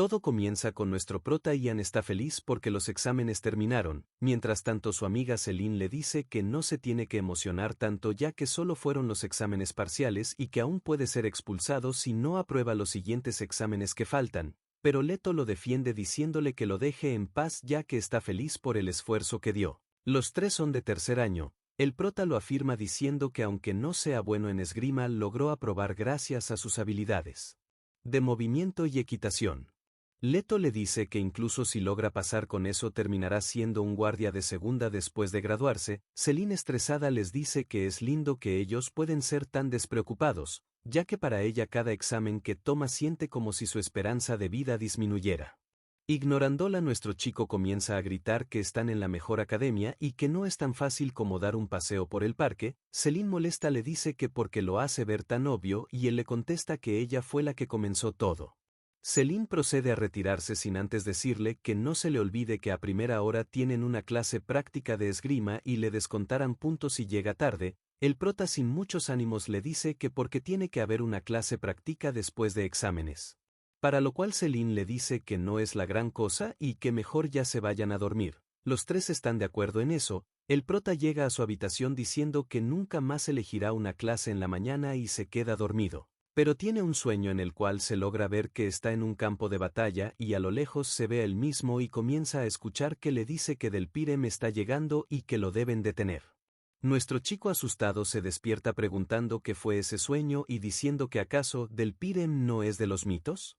Todo comienza con nuestro prota Ian está feliz porque los exámenes terminaron, mientras tanto su amiga Celine le dice que no se tiene que emocionar tanto ya que solo fueron los exámenes parciales y que aún puede ser expulsado si no aprueba los siguientes exámenes que faltan, pero Leto lo defiende diciéndole que lo deje en paz ya que está feliz por el esfuerzo que dio. Los tres son de tercer año. El prota lo afirma diciendo que aunque no sea bueno en esgrima logró aprobar gracias a sus habilidades de movimiento y equitación. Leto le dice que incluso si logra pasar con eso terminará siendo un guardia de segunda después de graduarse. Celine estresada les dice que es lindo que ellos pueden ser tan despreocupados, ya que para ella cada examen que toma siente como si su esperanza de vida disminuyera. Ignorándola nuestro chico comienza a gritar que están en la mejor academia y que no es tan fácil como dar un paseo por el parque. Celine molesta le dice que porque lo hace ver tan obvio y él le contesta que ella fue la que comenzó todo. Celine procede a retirarse sin antes decirle que no se le olvide que a primera hora tienen una clase práctica de esgrima y le descontarán puntos si llega tarde. El prota sin muchos ánimos le dice que porque tiene que haber una clase práctica después de exámenes. Para lo cual Celine le dice que no es la gran cosa y que mejor ya se vayan a dormir. Los tres están de acuerdo en eso. El prota llega a su habitación diciendo que nunca más elegirá una clase en la mañana y se queda dormido. Pero tiene un sueño en el cual se logra ver que está en un campo de batalla y a lo lejos se ve él mismo y comienza a escuchar que le dice que Del Pirem está llegando y que lo deben detener. Nuestro chico asustado se despierta preguntando qué fue ese sueño y diciendo que acaso Del Pirem no es de los mitos.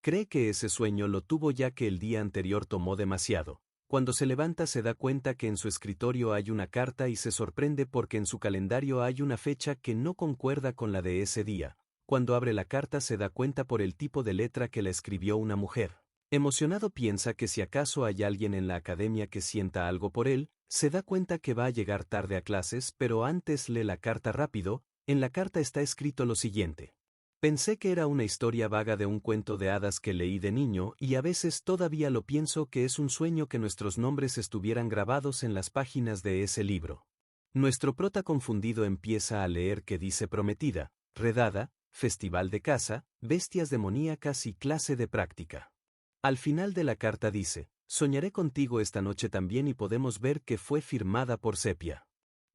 Cree que ese sueño lo tuvo ya que el día anterior tomó demasiado. Cuando se levanta se da cuenta que en su escritorio hay una carta y se sorprende porque en su calendario hay una fecha que no concuerda con la de ese día. Cuando abre la carta se da cuenta por el tipo de letra que la escribió una mujer. Emocionado piensa que si acaso hay alguien en la academia que sienta algo por él, se da cuenta que va a llegar tarde a clases, pero antes lee la carta rápido. En la carta está escrito lo siguiente. Pensé que era una historia vaga de un cuento de hadas que leí de niño y a veces todavía lo pienso que es un sueño que nuestros nombres estuvieran grabados en las páginas de ese libro. Nuestro prota confundido empieza a leer que dice prometida, redada, festival de caza, bestias demoníacas y clase de práctica. Al final de la carta dice, soñaré contigo esta noche también y podemos ver que fue firmada por Sepia.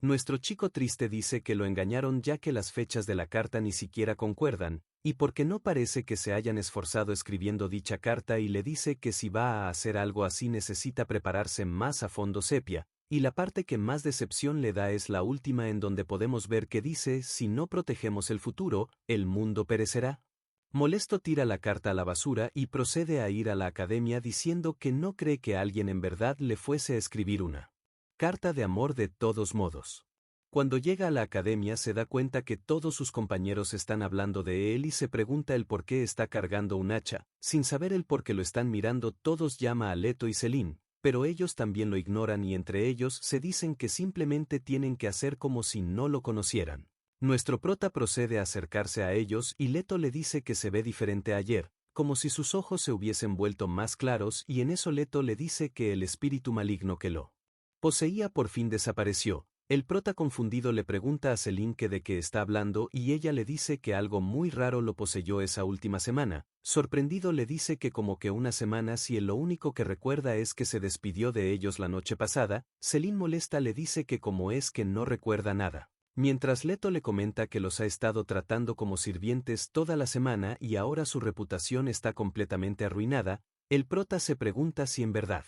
Nuestro chico triste dice que lo engañaron ya que las fechas de la carta ni siquiera concuerdan, y porque no parece que se hayan esforzado escribiendo dicha carta y le dice que si va a hacer algo así necesita prepararse más a fondo Sepia, y la parte que más decepción le da es la última en donde podemos ver que dice si no protegemos el futuro, el mundo perecerá. Molesto tira la carta a la basura y procede a ir a la academia diciendo que no cree que alguien en verdad le fuese a escribir una carta de amor de todos modos. Cuando llega a la academia se da cuenta que todos sus compañeros están hablando de él y se pregunta el por qué está cargando un hacha. Sin saber el por qué lo están mirando todos llama a Leto y Celine, pero ellos también lo ignoran y entre ellos se dicen que simplemente tienen que hacer como si no lo conocieran. Nuestro prota procede a acercarse a ellos y Leto le dice que se ve diferente a ayer, como si sus ojos se hubiesen vuelto más claros y en eso Leto le dice que el espíritu maligno que lo poseía por fin desapareció. El prota confundido le pregunta a Celine que de qué está hablando y ella le dice que algo muy raro lo poseyó esa última semana. Sorprendido le dice que como que una semana si él lo único que recuerda es que se despidió de ellos la noche pasada. Celine molesta le dice que como es que no recuerda nada. Mientras Leto le comenta que los ha estado tratando como sirvientes toda la semana y ahora su reputación está completamente arruinada, el prota se pregunta si en verdad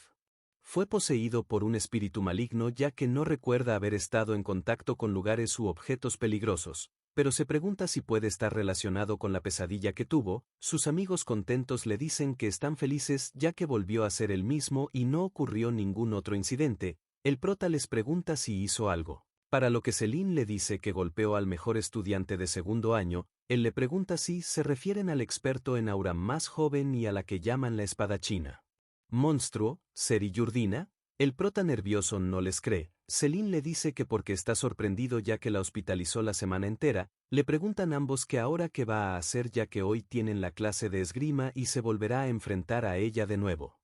fue poseído por un espíritu maligno ya que no recuerda haber estado en contacto con lugares u objetos peligrosos, pero se pregunta si puede estar relacionado con la pesadilla que tuvo. Sus amigos contentos le dicen que están felices ya que volvió a ser el mismo y no ocurrió ningún otro incidente. El prota les pregunta si hizo algo, para lo que Celine le dice que golpeó al mejor estudiante de segundo año. Él le pregunta si se refieren al experto en aura más joven y a la que llaman la espadachina monstruo, Seri Yurdina. El prota nervioso no les cree. Celine le dice que porque está sorprendido ya que la hospitalizó la semana entera. Le preguntan ambos que ahora qué va a hacer ya que hoy tienen la clase de esgrima y se volverá a enfrentar a ella de nuevo.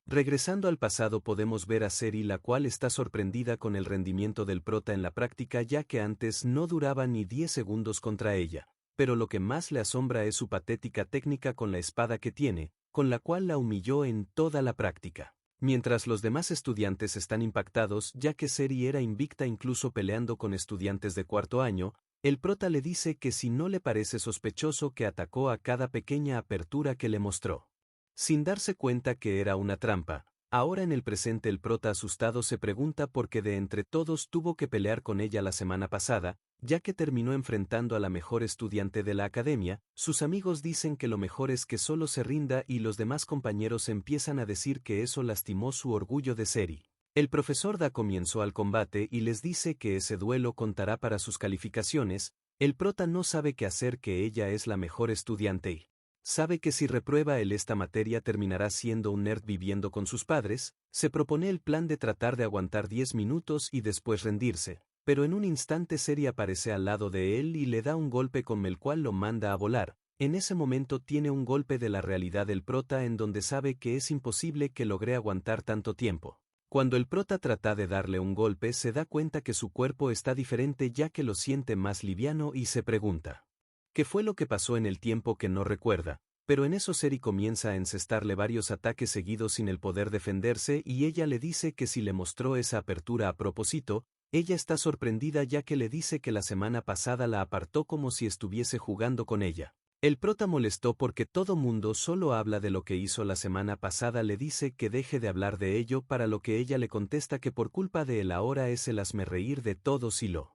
Regresando al pasado podemos ver a Seri la cual está sorprendida con el rendimiento del prota en la práctica ya que antes no duraba ni 10 segundos contra ella. Pero lo que más le asombra es su patética técnica con la espada que tiene. con la cual la humilló en toda la práctica. Mientras los demás estudiantes están impactados ya que Seri era invicta incluso peleando con estudiantes de cuarto año, el prota le dice que si no le parece sospechoso que atacó a cada pequeña apertura que le mostró. Sin darse cuenta que era una trampa, ahora en el presente el prota asustado se pregunta por qué de entre todos tuvo que pelear con ella la semana pasada, ya que terminó enfrentando a la mejor estudiante de la academia. Sus amigos dicen que lo mejor es que solo se rinda y los demás compañeros empiezan a decir que eso lastimó su orgullo de Seri. El profesor da comienzo al combate y les dice que ese duelo contará para sus calificaciones. El prota no sabe qué hacer, que ella es la mejor estudiante y sabe que si reprueba él esta materia terminará siendo un nerd viviendo con sus padres. Se propone el plan de tratar de aguantar 10 minutos y después rendirse, pero en un instante Seri aparece al lado de él y le da un golpe con el cual lo manda a volar. En ese momento tiene un golpe de la realidad el prota en donde sabe que es imposible que logre aguantar tanto tiempo. Cuando el prota trata de darle un golpe se da cuenta que su cuerpo está diferente ya que lo siente más liviano y se pregunta ¿qué fue lo que pasó en el tiempo que no recuerda? Pero en eso Seri comienza a encestarle varios ataques seguidos sin el poder defenderse y ella le dice que si le mostró esa apertura a propósito. Ella está sorprendida ya que le dice que la semana pasada la apartó como si estuviese jugando con ella. El prota molestó porque todo mundo solo habla de lo que hizo la semana pasada, le dice que deje de hablar de ello, para lo que ella le contesta que por culpa de él ahora es el hazmerreír de todos y lo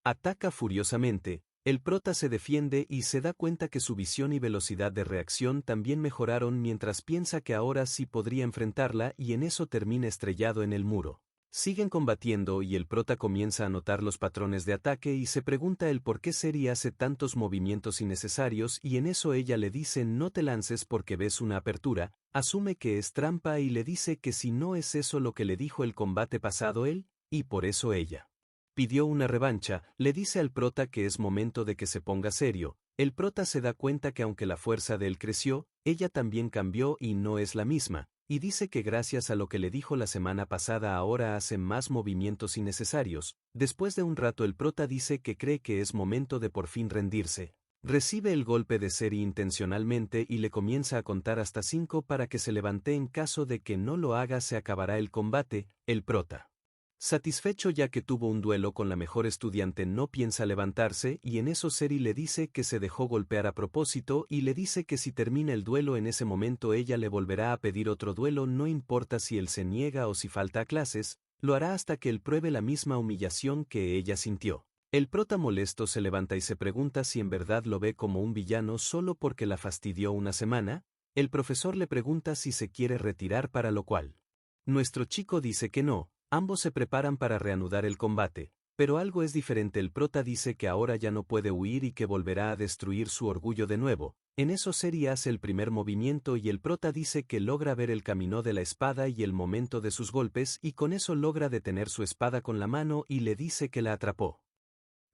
ataca furiosamente. El prota se defiende y se da cuenta que su visión y velocidad de reacción también mejoraron mientras piensa que ahora sí podría enfrentarla y en eso termina estrellado en el muro. Siguen combatiendo y el prota comienza a notar los patrones de ataque y se pregunta el por qué Seri hace tantos movimientos innecesarios y en eso ella le dice no te lances porque ves una apertura, asume que es trampa y le dice que si no es eso lo que le dijo el combate pasado él, y por eso ella pidió una revancha. Le dice al prota que es momento de que se ponga serio. El prota se da cuenta que aunque la fuerza de él creció, ella también cambió y no es la misma. Y dice que gracias a lo que le dijo la semana pasada ahora hace más movimientos innecesarios. Después de un rato el prota dice que cree que es momento de por fin rendirse. Recibe el golpe de Seri intencionalmente y le comienza a contar hasta 5 para que se levante. En caso de que no lo haga se acabará el combate. El prota, satisfecho ya que tuvo un duelo con la mejor estudiante, no piensa levantarse y en eso Seri le dice que se dejó golpear a propósito y le dice que si termina el duelo en ese momento ella le volverá a pedir otro duelo, no importa si él se niega o si falta a clases, lo hará hasta que él pruebe la misma humillación que ella sintió. El prota molesto se levanta y se pregunta si en verdad lo ve como un villano solo porque la fastidió una semana. El profesor le pregunta si se quiere retirar, para lo cual nuestro chico dice que no. Ambos se preparan para reanudar el combate, pero algo es diferente. El prota dice que ahora ya no puede huir y que volverá a destruir su orgullo de nuevo. En eso Seri hace el primer movimiento y el prota dice que logra ver el camino de la espada y el momento de sus golpes y con eso logra detener su espada con la mano y le dice que la atrapó.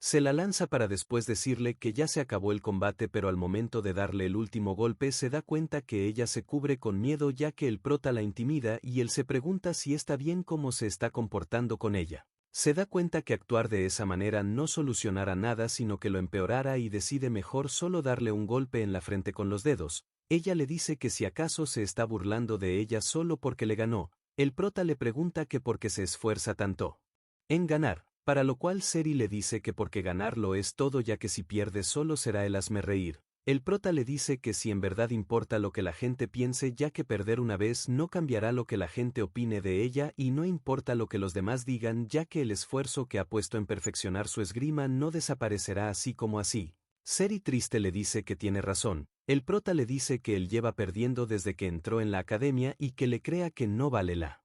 Se la lanza para después decirle que ya se acabó el combate, pero al momento de darle el último golpe se da cuenta que ella se cubre con miedo ya que el prota la intimida y él se pregunta si está bien cómo se está comportando con ella. Se da cuenta que actuar de esa manera no solucionará nada sino que lo empeorará y decide mejor solo darle un golpe en la frente con los dedos. Ella le dice que si acaso se está burlando de ella solo porque le ganó. El prota le pregunta que por qué se esfuerza tanto en ganar. Para lo cual Seri le dice que porque ganar lo es todo ya que si pierde solo será el hazmerreír. El prota le dice que si en verdad importa lo que la gente piense ya que perder una vez no cambiará lo que la gente opine de ella y no importa lo que los demás digan ya que el esfuerzo que ha puesto en perfeccionar su esgrima no desaparecerá así como así. Seri triste le dice que tiene razón. El prota le dice que él lleva perdiendo desde que entró en la academia y que le crea que no vale la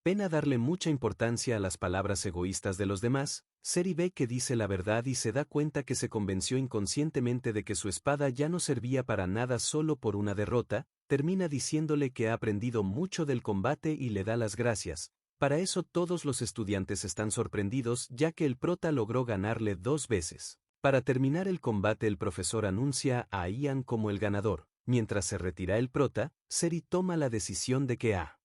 pena darle mucha importancia a las palabras egoístas de los demás. Seri ve que dice la verdad y se da cuenta que se convenció inconscientemente de que su espada ya no servía para nada solo por una derrota. Termina diciéndole que ha aprendido mucho del combate y le da las gracias. Para eso todos los estudiantes están sorprendidos ya que el prota logró ganarle 2 veces. Para terminar el combate el profesor anuncia a Ian como el ganador. Mientras se retira el prota, Seri toma la decisión de que a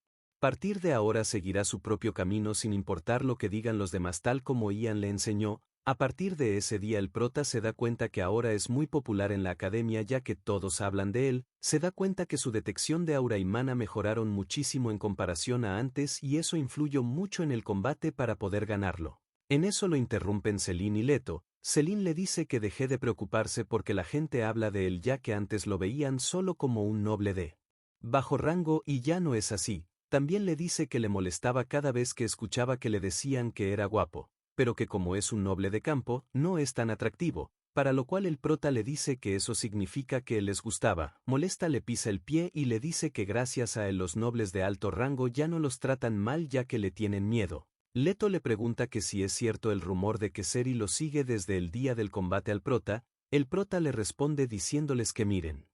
partir de ahora seguirá su propio camino sin importar lo que digan los demás, tal como Ian le enseñó. A partir de ese día el prota se da cuenta que ahora es muy popular en la academia ya que todos hablan de él, se da cuenta que su detección de aura y mana mejoraron muchísimo en comparación a antes y eso influyó mucho en el combate para poder ganarlo. En eso lo interrumpen Celine y Leto. Celine le dice que deje de preocuparse porque la gente habla de él ya que antes lo veían solo como un noble de bajo rango y ya no es así. También le dice que le molestaba cada vez que escuchaba que le decían que era guapo, pero que como es un noble de campo, no es tan atractivo, para lo cual el prota le dice que eso significa que les gustaba. Molesta le pisa el pie y le dice que gracias a él los nobles de alto rango ya no los tratan mal ya que le tienen miedo. Leto le pregunta que si es cierto el rumor de que Seri lo sigue desde el día del combate al prota, el prota le responde diciéndoles que miren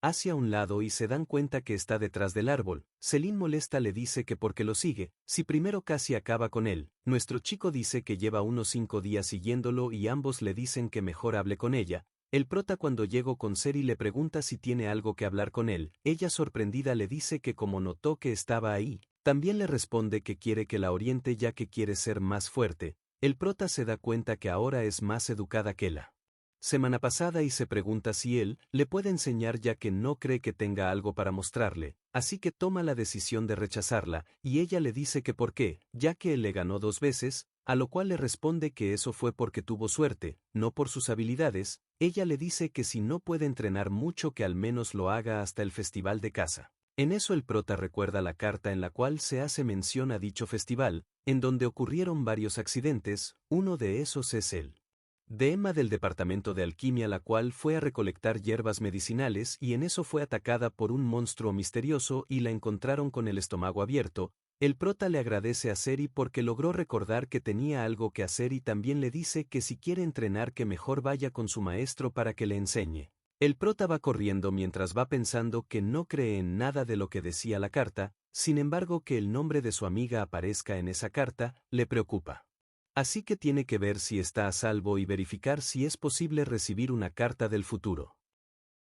hacia un lado y se dan cuenta que está detrás del árbol. Celine molesta le dice que porque lo sigue, si primero casi acaba con él. Nuestro chico dice que lleva unos 5 días siguiéndolo y ambos le dicen que mejor hable con ella. El prota cuando llegó con Seri le pregunta si tiene algo que hablar con él. Ella sorprendida le dice que como notó que estaba ahí, también le responde que quiere que la oriente ya que quiere ser más fuerte. El prota se da cuenta que ahora es más educada que la semana pasada y se pregunta si él le puede enseñar ya que no cree que tenga algo para mostrarle, así que toma la decisión de rechazarla, y ella le dice que por qué, ya que él le ganó 2 veces, a lo cual le responde que eso fue porque tuvo suerte, no por sus habilidades. Ella le dice que si no puede entrenar mucho que al menos lo haga hasta el festival de caza. En eso el prota recuerda la carta en la cual se hace mención a dicho festival, en donde ocurrieron varios accidentes, uno de esos es el de Emma del departamento de alquimia, la cual fue a recolectar hierbas medicinales y en eso fue atacada por un monstruo misterioso y la encontraron con el estómago abierto. El prota le agradece a Seri porque logró recordar que tenía algo que hacer y también le dice que si quiere entrenar que mejor vaya con su maestro para que le enseñe. El prota va corriendo mientras va pensando que no cree en nada de lo que decía la carta, sin embargo que el nombre de su amiga aparezca en esa carta, le preocupa. Así que tiene que ver si está a salvo y verificar si es posible recibir una carta del futuro.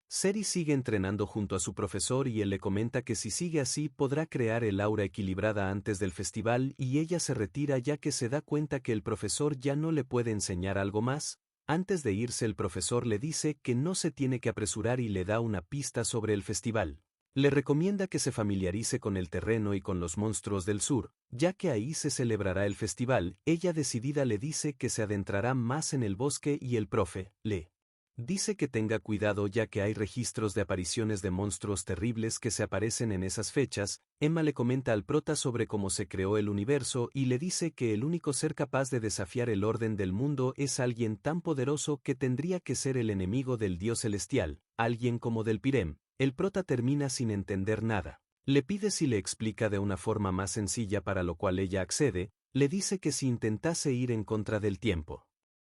Seri sigue entrenando junto a su profesor y él le comenta que si sigue así podrá crear el aura equilibrada antes del festival y ella se retira ya que se da cuenta que el profesor ya no le puede enseñar algo más. Antes de irse el profesor le dice que no se tiene que apresurar y le da una pista sobre el festival. Le recomienda que se familiarice con el terreno y con los monstruos del sur, ya que ahí se celebrará el festival. Ella decidida le dice que se adentrará más en el bosque y el profe le dice que tenga cuidado ya que hay registros de apariciones de monstruos terribles que se aparecen en esas fechas. Emma le comenta al prota sobre cómo se creó el universo y le dice que el único ser capaz de desafiar el orden del mundo es alguien tan poderoso que tendría que ser el enemigo del dios celestial, alguien como del Pirem. El prota termina sin entender nada. Le pide si le explica de una forma más sencilla para lo cual ella accede, le dice que si intentase ir en contra del tiempo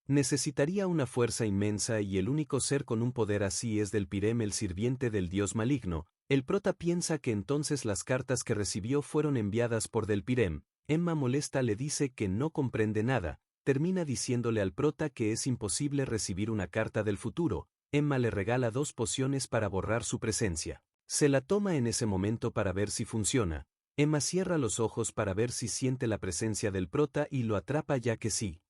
necesitaría una fuerza inmensa y el único ser con un poder así es del Pirem, el sirviente del dios maligno. El prota piensa que entonces las cartas que recibió fueron enviadas por del Pirem. Emma molesta le dice que no comprende nada, termina diciéndole al prota que es imposible recibir una carta del futuro. Emma le regala 2 pociones para borrar su presencia. Se la toma en ese momento para ver si funciona. Emma cierra los ojos para ver si siente la presencia del prota y lo atrapa ya que sí.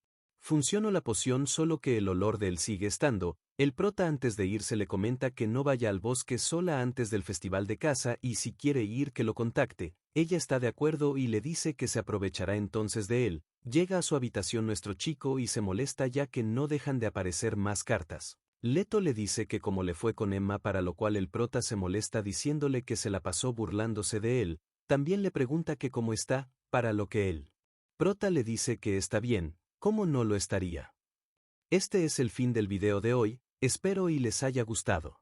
Funcionó la poción solo que el olor de él sigue estando. El prota antes de irse le comenta que no vaya al bosque sola antes del festival de caza y si quiere ir que lo contacte. Ella está de acuerdo y le dice que se aprovechará entonces de él. Llega a su habitación nuestro chico y se molesta ya que no dejan de aparecer más cartas. Leto le dice que como le fue con Emma, para lo cual el prota se molesta diciéndole que se la pasó burlándose de él. También le pregunta que cómo está, para lo que él prota le dice que está bien. ¿Cómo no lo estaría? Este es el fin del video de hoy, espero y les haya gustado.